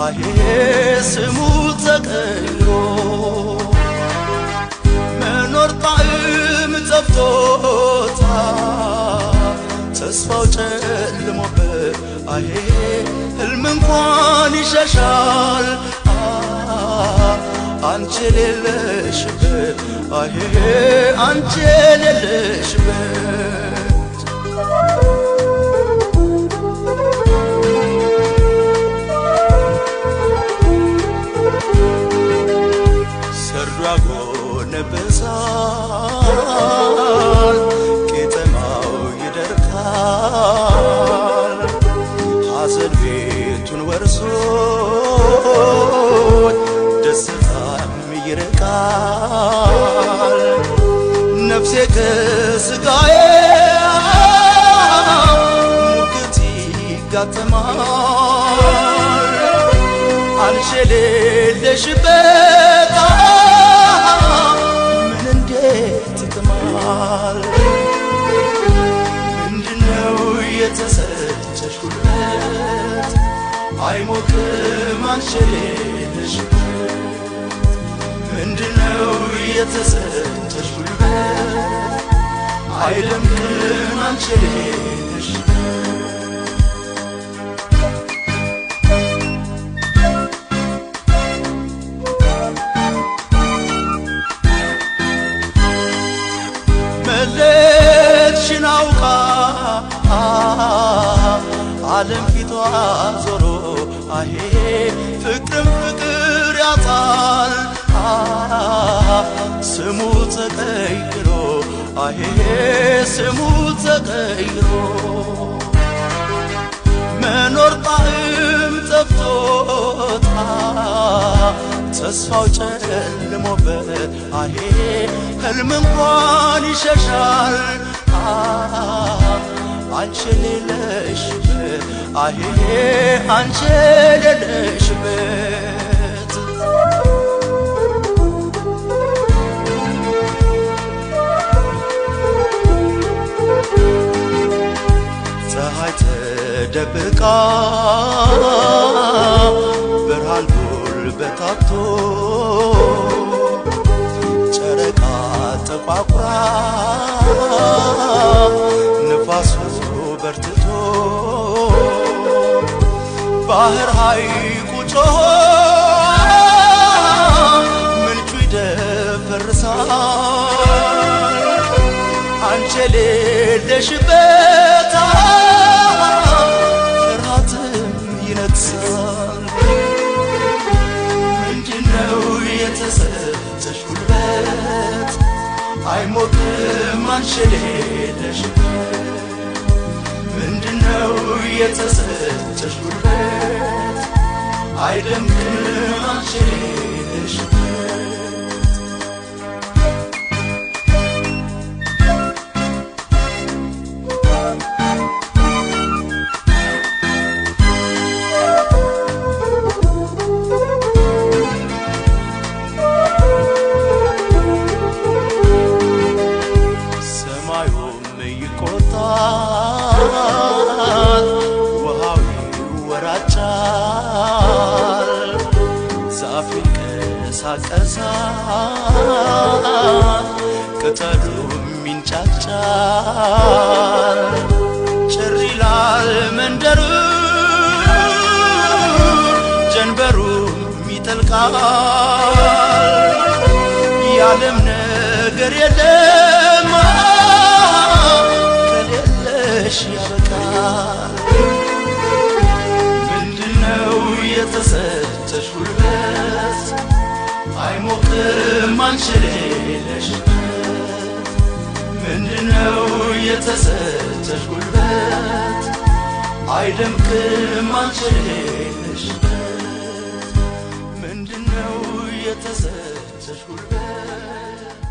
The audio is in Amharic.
አሄ ስሙ ተቀይሮ መኖር ጣዕም ጠፍቶታል ተስፋው ጨልሞበት አሄ ህልም እንኳን ይሸሻል አንቺ የሌለሽበት አሄ አንቺ የሌለሽበት ሰርዶ ያጎነበሳል ቄጠማው ይደርቃል ሐዘን ቤቱን ወርሶት ደስታም ይርቃል ነፍሴ ከስጋዬ ሙግት ይጋጠማል አንቺ የሌለሽበት ምን እንዴት ይጥማል ምንድነው የተሰጠሽ ጉልበት አይሞቅም አንቺ የሌለሽበት ምንድነው የተሰጠሽ ጉልበት አይደምቅም አንቺ የሌለሽበት መለትሽን አውቃ ዓለም ፊቷ ዞሮ አሄ ፍቅርም ፍቅር ያጣል ስሙ ተቀይሮ አሄ ስሙ ተቀይሮ መኖር ጣዕም ጠፍቶታል ተስፋው ጨልሞበት አሄ ህልም እንኳን ይሸሻል አንቺ የሌለሽበት አሄ አንቺ የሌለሽበት ፀሐይ ተደብቃ ብርሃን ጉልበታቶ ጨረቃ ተቋቁራ ንፋሱ በርትቶ ባህር ሐይቁ ጮሆ ምንጩ ይደፈርሳል አንቺ የሌለሽበት ፍርሃትም ይነግሳል ምንድነው የተሰጠሽ ጉልበት አይሞቅም አንቺ የሌለሽበት ምንድነው የተሰጠሽ ጉልበት አይደምቅም አንቺ የሌለሽበት ይቆጣል ውሃው ይወራጫል ዛፍ ይንቀሳቀሳል ቅጠሉም ይንጫጫል ጭር ይላል መንደሩ ጀንበሩም ይጠልቃል ያለም ነገር የለም ያበቃል ምንድነው የተሰጠሽ ጉልበት አይሞቅም አንቺ የሌለሽበት ምንድነው የተሰጠሽ ጉልበት አይደምቅም አንቺ የሌለሽበት ምንድነው የተሰጠሽ ጉልበት